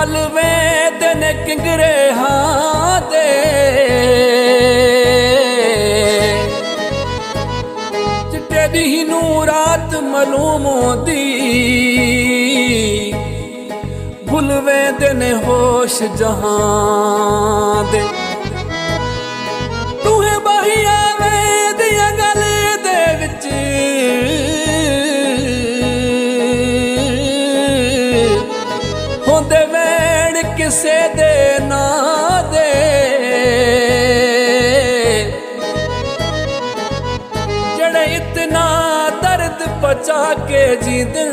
ਭੁੱਲ ਵੇਂਦੇ ਨੇ ਕਿੰਗਰੇ ਹਾਂ ਦੇ ਚਿੱਟੇ ਦੀ ਨੂੰ ਰਾਤ ਮਾਲੂਮ ਹੁੰਦੀ ਭੁੱਲ ਵੇਂਦੇ ਨੇ ਹੋਸ਼ ਜਹਾਂ ਦੇ ਤੂੰ ਹੈ ਬਾਹੀਆ ਵੇਂਦੀਆਂ ਗੱਲ ਦੇ ਵਿੱਚ ਹੁੰਦੇ ਵੈਣ ਕਿਸੇ ਦੇ ਨਾਂ ਦੇ ਜਿਹੜੇ ਇਤਨਾ ਦਰਦ ਪਚਾ ਕੇ ਜੀਂਦੇ